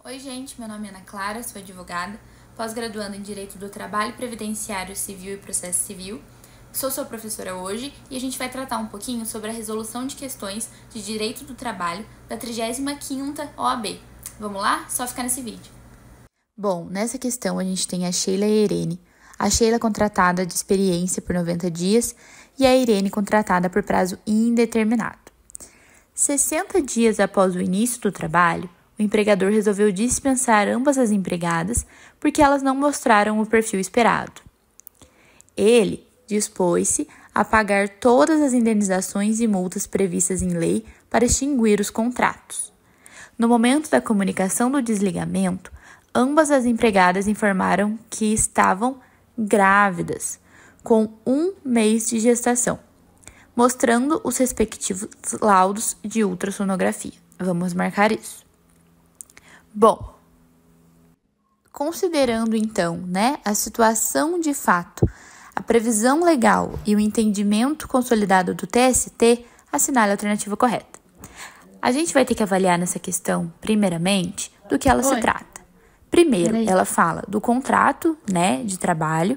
Oi, gente, meu nome é Ana Clara, sou advogada, pós-graduanda em Direito do Trabalho, Previdenciário Civil e Processo Civil. Sou sua professora hoje e a gente vai tratar um pouquinho sobre a resolução de questões de Direito do Trabalho da 35ª OAB. Vamos lá? Só ficar nesse vídeo. Bom, nessa questão a gente tem a Sheila e a Irene. A Sheila contratada de experiência por 90 dias e a Irene contratada por prazo indeterminado. 60 dias após o início do trabalho, o empregador resolveu dispensar ambas as empregadas porque elas não mostraram o perfil esperado. Ele dispôs-se a pagar todas as indenizações e multas previstas em lei para extinguir os contratos. No momento da comunicação do desligamento, ambas as empregadas informaram que estavam grávidas, com 1 mês de gestação, mostrando os respectivos laudos de ultrassonografia. Vamos marcar isso. Bom, considerando então, a situação de fato, a previsão legal e o entendimento consolidado do TST, assinale a alternativa correta. A gente vai ter que avaliar nessa questão, primeiramente, do que ela se trata. Primeiro, ela fala do contrato, de trabalho,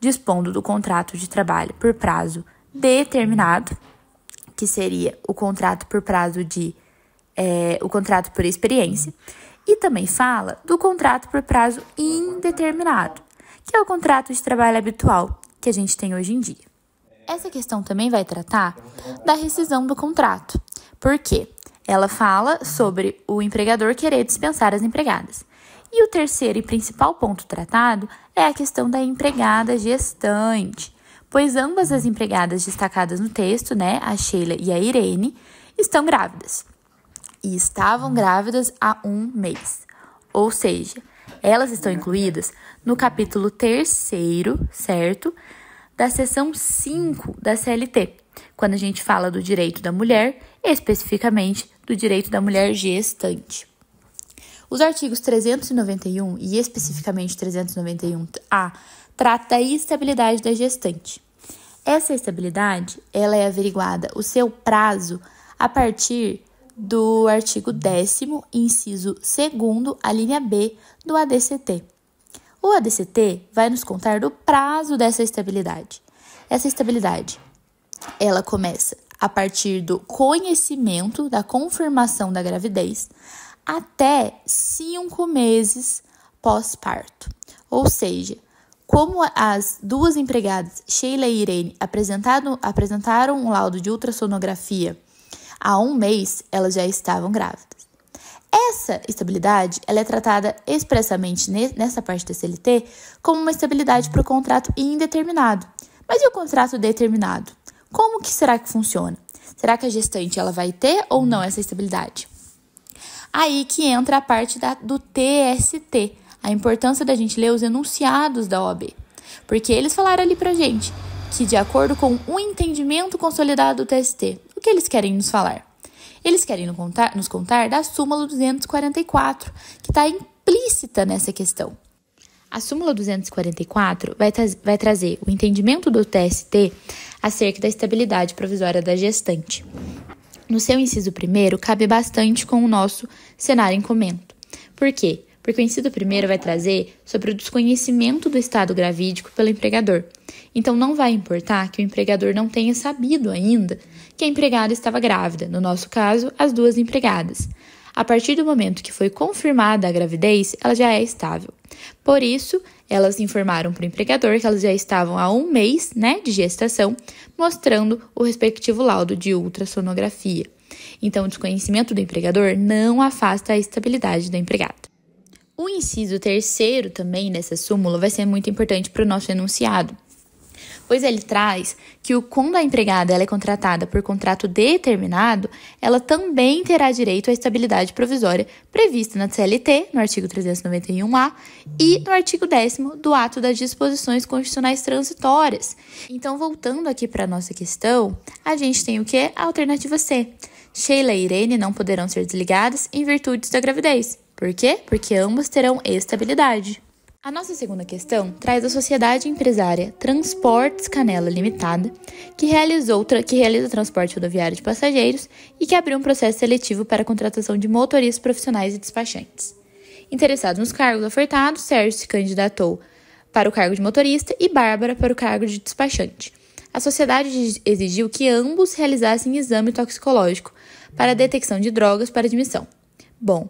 dispondo do contrato de trabalho por prazo determinado, que seria o contrato por prazo o contrato por experiência, e também fala do contrato por prazo indeterminado, que é o contrato de trabalho habitual que a gente tem hoje em dia. Essa questão também vai tratar da rescisão do contrato, porque ela fala sobre o empregador querer dispensar as empregadas. E o terceiro e principal ponto tratado é a questão da empregada gestante, pois ambas as empregadas destacadas no texto, a Sheila e a Irene, estão grávidas. E estavam grávidas há 1 mês. Ou seja, elas estão incluídas no capítulo 3º, certo? Da seção 5 da CLT, quando a gente fala do direito da mulher, especificamente do direito da mulher gestante. Os artigos 391 e especificamente 391A trata da estabilidade da gestante. Essa estabilidade, ela é averiguada o seu prazo a partir do artigo 10º, inciso 2º, a linha B do ADCT. O ADCT vai nos contar do prazo dessa estabilidade. Essa estabilidade, ela começa a partir do conhecimento da confirmação da gravidez até 5 meses pós-parto. Ou como as duas empregadas, Sheila e Irene, apresentaram um laudo de ultrassonografia há 1 mês, elas já estavam grávidas. Essa estabilidade, ela é tratada expressamente nessa parte da CLT como uma estabilidade para o contrato indeterminado. Mas e o contrato determinado? Como que será que funciona? Será que a gestante ela vai ter ou não essa estabilidade? Aí que entra a parte do TST, a importância da gente ler os enunciados da OAB. Porque eles falaram ali pra gente que, de acordo com o entendimento consolidado do TST, o que eles querem nos falar? Eles querem nos contar da súmula 244, que está implícita nessa questão. A súmula 244 vai trazer o entendimento do TST acerca da estabilidade provisória da gestante. No seu inciso 1º, cabe bastante com o nosso cenário em comento. Por quê? Porque o inciso 1º vai trazer sobre o desconhecimento do estado gravídico pelo empregador. Então, não vai importar que o empregador não tenha sabido ainda que a empregada estava grávida, no nosso caso, as duas empregadas. A partir do momento que foi confirmada a gravidez, ela já é estável. Por isso, elas informaram para o empregador que elas já estavam há 1 mês, de gestação, mostrando o respectivo laudo de ultrassonografia. Então, o desconhecimento do empregador não afasta a estabilidade da empregada. O inciso 3º também nessa súmula vai ser muito importante para o nosso enunciado, pois ele traz que quando a empregada ela é contratada por contrato determinado, ela também terá direito à estabilidade provisória prevista na CLT, no artigo 391A, e no artigo 10º do ato das disposições constitucionais transitórias. Então, voltando aqui para a nossa questão, a gente tem o quê? A alternativa C. Sheila e Irene não poderão ser desligadas em virtude da gravidez. Por quê? Porque ambas terão estabilidade. A nossa segunda questão traz a sociedade empresária Transportes Canela Limitada, que realiza transporte rodoviário de passageiros e que abriu um processo seletivo para a contratação de motoristas profissionais e despachantes. Interessados nos cargos ofertados, Sérgio se candidatou para o cargo de motorista e Bárbara para o cargo de despachante. A sociedade exigiu que ambos realizassem exame toxicológico para a detecção de drogas para admissão. Bom,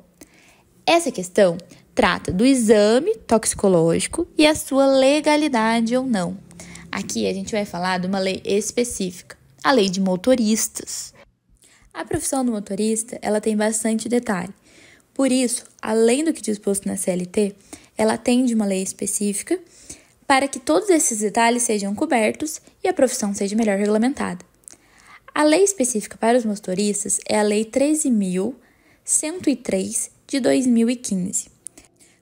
essa questão trata do exame toxicológico e a sua legalidade ou não. Aqui a gente vai falar de uma lei específica, a lei de motoristas. A profissão do motorista, ela tem bastante detalhe. Por isso, além do que disposto na CLT, ela atende uma lei específica para que todos esses detalhes sejam cobertos e a profissão seja melhor regulamentada. A lei específica para os motoristas é a Lei 13.103 de 2015.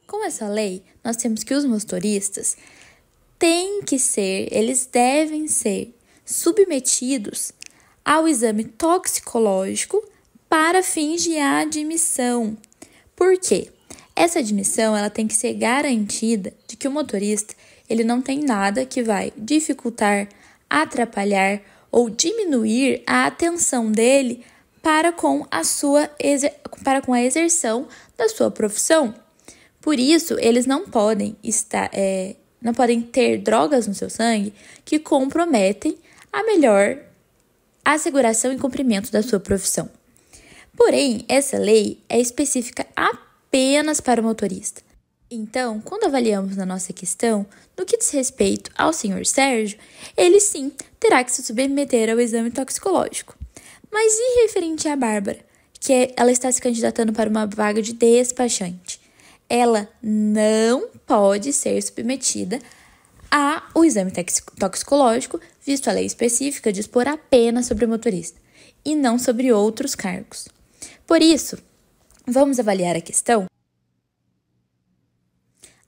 Com essa lei, nós temos que os motoristas eles devem ser submetidos ao exame toxicológico para fins de admissão. Por quê? Essa admissão ela tem que ser garantida de que o motorista ele não tem nada que vai dificultar, atrapalhar ou diminuir a atenção dele para com a exerção da sua profissão. Por isso, eles não podem ter drogas no seu sangue que comprometem a melhor asseguração e cumprimento da sua profissão. Porém, essa lei é específica apenas para o motorista. Então, quando avaliamos na nossa questão, no que diz respeito ao senhor Sérgio, ele sim terá que se submeter ao exame toxicológico. Mas e referente à Bárbara, ela está se candidatando para uma vaga de despachante? Ela não pode ser submetida ao exame toxicológico, visto a lei específica dispor apenas sobre o motorista e não sobre outros cargos. Por isso, vamos avaliar a questão?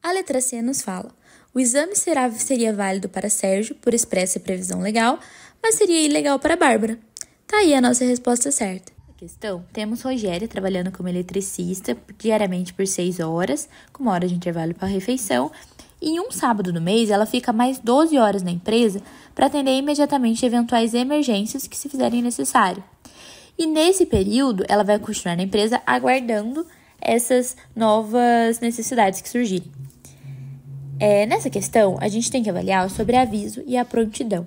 A letra C nos fala: o exame seria válido para Sérgio por expressa previsão legal, mas seria ilegal para Bárbara. Tá aí a nossa resposta certa. Na questão, temos Rogéria trabalhando como eletricista diariamente por 6 horas, com 1 hora de intervalo para a refeição, e em um sábado do mês ela fica mais 12 horas na empresa para atender imediatamente eventuais emergências que se fizerem necessário. E nesse período, ela vai continuar na empresa aguardando essas novas necessidades que surgirem. Nessa questão, a gente tem que avaliar sobre aviso e a prontidão.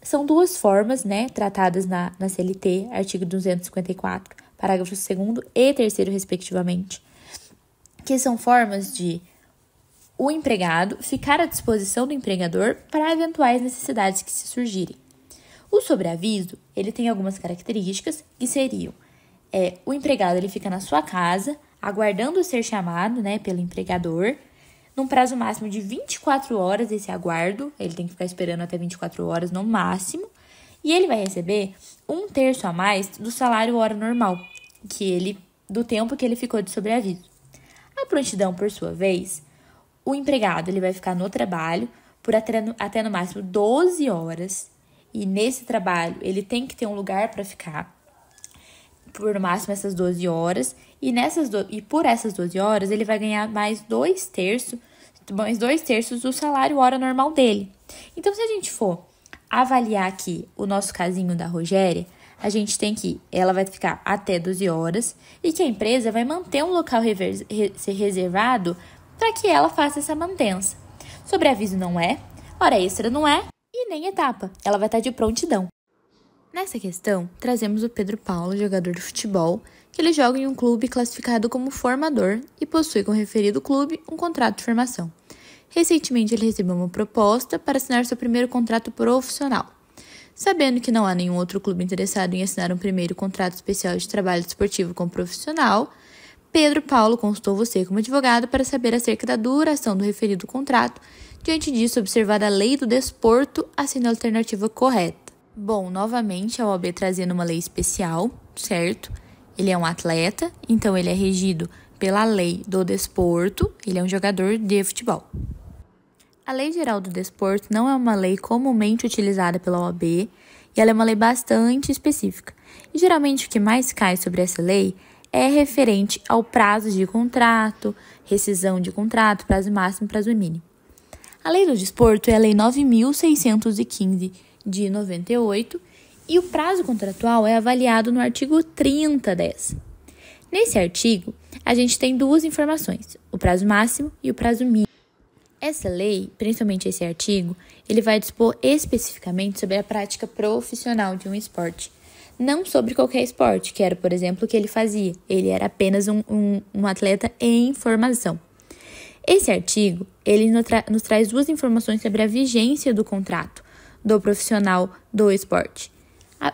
São duas formas, tratadas na CLT, artigo 254, parágrafos 2º e 3º, respectivamente, que são formas de o empregado ficar à disposição do empregador para eventuais necessidades que se surgirem. O sobreaviso, ele tem algumas características que seriam: o empregado ele fica na sua casa, aguardando ser chamado, pelo empregador, num prazo máximo de 24 horas esse aguardo, ele tem que ficar esperando até 24 horas no máximo, e ele vai receber 1/3 a mais do salário hora normal, do tempo que ele ficou de sobreaviso. A prontidão, por sua vez, o empregado ele vai ficar no trabalho por até no máximo 12 horas, e nesse trabalho ele tem que ter um lugar para ficar por no máximo essas 12 horas, e por essas 12 horas ele vai ganhar mais 2/3 do salário hora normal dele. Então, se a gente for avaliar aqui o nosso casinho da Rogéria, a gente tem que ela vai ficar até 12 horas e que a empresa vai manter um local ser reservado para que ela faça essa mantença. Sobreaviso não é, hora extra não é e nem etapa. Ela vai estar de prontidão. Nessa questão, trazemos o Pedro Paulo, jogador de futebol, que ele joga em um clube classificado como formador e possui com o referido clube um contrato de formação. Recentemente, ele recebeu uma proposta para assinar seu primeiro contrato profissional. Sabendo que não há nenhum outro clube interessado em assinar um primeiro contrato especial de trabalho desportivo com profissional, Pedro Paulo consultou você como advogado para saber acerca da duração do referido contrato. Diante disso, observada a lei do desporto, assine a alternativa correta. Bom, novamente, a OAB trazendo uma lei especial, certo? Ele é um atleta, então ele é regido pela lei do desporto, ele é um jogador de futebol. A Lei Geral do Desporto não é uma lei comumente utilizada pela OAB e ela é uma lei bastante específica. E geralmente o que mais cai sobre essa lei é referente ao prazo de contrato, rescisão de contrato, prazo máximo e prazo mínimo. A Lei do Desporto é a Lei 9.615 de 98 e o prazo contratual é avaliado no artigo 30 dessa. Nesse artigo, a gente tem duas informações, o prazo máximo e o prazo mínimo. Essa lei, principalmente esse artigo, ele vai dispor especificamente sobre a prática profissional de um esporte. Não sobre qualquer esporte, que era, por exemplo, o que ele fazia. Ele era apenas um atleta em formação. Esse artigo, ele nos traz duas informações sobre a vigência do contrato do profissional do esporte.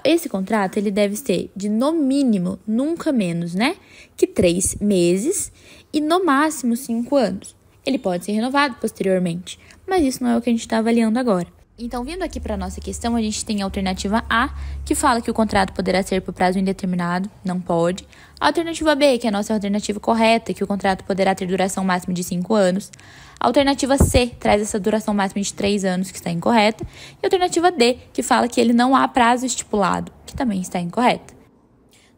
Esse contrato, ele deve ser de, no mínimo, nunca menos, que 3 meses e, no máximo, 5 anos. Ele pode ser renovado posteriormente, mas isso não é o que a gente está avaliando agora. Então, vindo aqui para a nossa questão, a gente tem a alternativa A, que fala que o contrato poderá ser por prazo indeterminado, não pode. A alternativa B, que é a nossa alternativa correta, que o contrato poderá ter duração máxima de 5 anos. A alternativa C traz essa duração máxima de 3 anos, que está incorreta. E a alternativa D, que fala que ele não há prazo estipulado, que também está incorreta.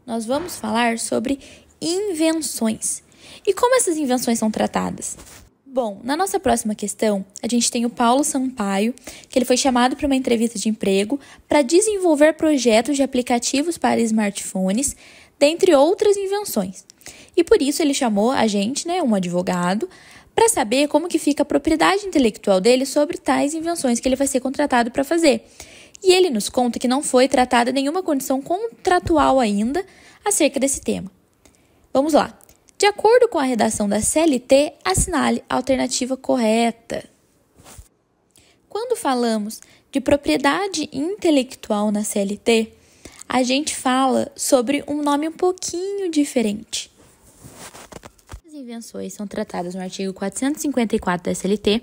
Nós vamos falar sobre invenções. E como essas invenções são tratadas? Bom, na nossa próxima questão, a gente tem o Paulo Sampaio, que ele foi chamado para uma entrevista de emprego para desenvolver projetos de aplicativos para smartphones, dentre outras invenções. E por isso ele chamou a gente, um advogado, para saber como que fica a propriedade intelectual dele sobre tais invenções que ele vai ser contratado para fazer. E ele nos conta que não foi tratada nenhuma condição contratual ainda acerca desse tema. Vamos lá. De acordo com a redação da CLT, assinale a alternativa correta. Quando falamos de propriedade intelectual na CLT, a gente fala sobre um nome um pouquinho diferente. As invenções são tratadas no artigo 454 da CLT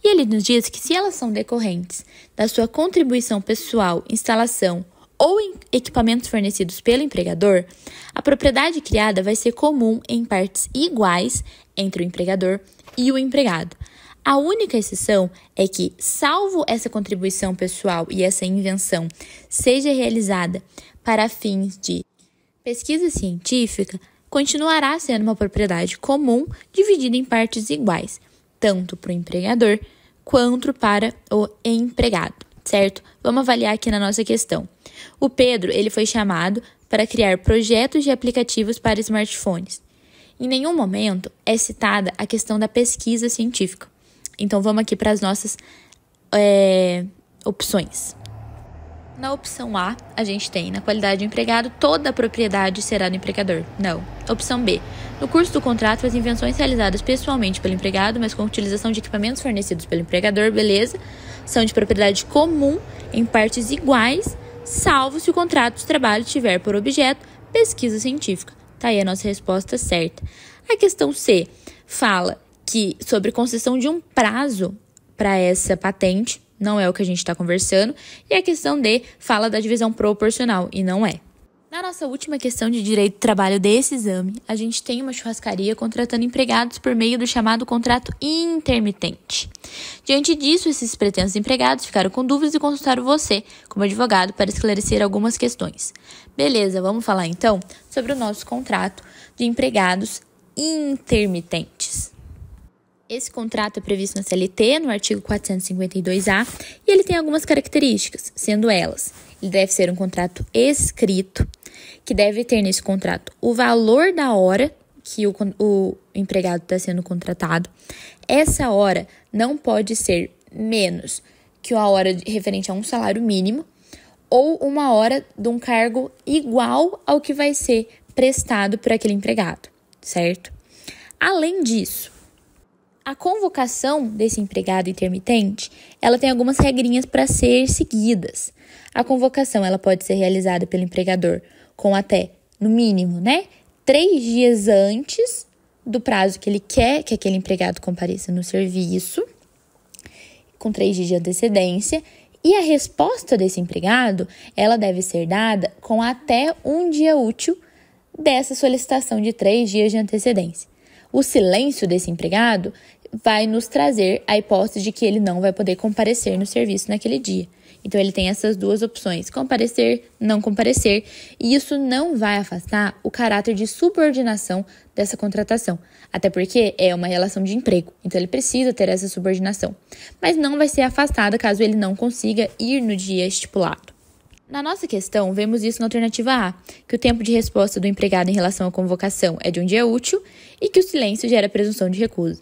e ele nos diz que se elas são decorrentes da sua contribuição pessoal, instalação ou em equipamentos fornecidos pelo empregador, a propriedade criada vai ser comum em partes iguais entre o empregador e o empregado. A única exceção é que, salvo essa contribuição pessoal e essa invenção seja realizada para fins de pesquisa científica, continuará sendo uma propriedade comum dividida em partes iguais, tanto para o empregador quanto para o empregado, certo? Vamos avaliar aqui na nossa questão. O Pedro, ele foi chamado para criar projetos de aplicativos para smartphones. Em nenhum momento é citada a questão da pesquisa científica. Então, vamos aqui para as nossas opções. Na opção A, a gente tem, na qualidade do empregado, toda a propriedade será do empregador. Não. Opção B. No curso do contrato, as invenções realizadas pessoalmente pelo empregado, mas com utilização de equipamentos fornecidos pelo empregador, beleza, são de propriedade comum em partes iguais, salvo se o contrato de trabalho tiver por objeto pesquisa científica. Tá aí a nossa resposta certa. A questão C fala que sobre concessão de um prazo para essa patente, não é o que a gente está conversando, e a questão D fala da divisão proporcional, e não é. Na nossa última questão de direito do trabalho desse exame, a gente tem uma churrascaria contratando empregados por meio do chamado contrato intermitente. Diante disso, esses pretensos empregados ficaram com dúvidas e consultaram você, como advogado, para esclarecer algumas questões. Beleza, vamos falar então sobre o nosso contrato de empregados intermitentes. Esse contrato é previsto na CLT, no artigo 452A, e ele tem algumas características, sendo elas: ele deve ser um contrato escrito, que deve ter nesse contrato o valor da hora que o empregado está sendo contratado. Essa hora não pode ser menos que uma hora referente a um salário mínimo ou uma hora de um cargo igual ao que vai ser prestado por aquele empregado, certo? Além disso, a convocação desse empregado intermitente, ela tem algumas regrinhas para ser seguidas. A convocação, ela pode ser realizada pelo empregador com até, no mínimo, 3 dias antes do prazo que ele quer que aquele empregado compareça no serviço, com 3 dias de antecedência, e a resposta desse empregado, ela deve ser dada com até 1 dia útil dessa solicitação de 3 dias de antecedência. O silêncio desse empregado vai nos trazer a hipótese de que ele não vai poder comparecer no serviço naquele dia. Então, ele tem essas duas opções, comparecer, não comparecer, e isso não vai afastar o caráter de subordinação dessa contratação, até porque é uma relação de emprego, então ele precisa ter essa subordinação, mas não vai ser afastada caso ele não consiga ir no dia estipulado. Na nossa questão, vemos isso na alternativa A, que o tempo de resposta do empregado em relação à convocação é de um dia útil e que o silêncio gera presunção de recusa.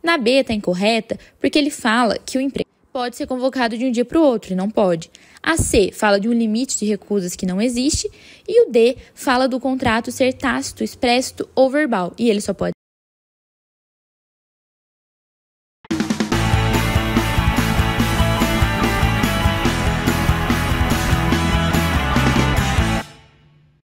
Na B está incorreta porque ele fala que o empregado pode ser convocado de um dia para o outro e não pode. A C fala de um limite de recusas que não existe e o D fala do contrato ser tácito, expresso ou verbal e ele só pode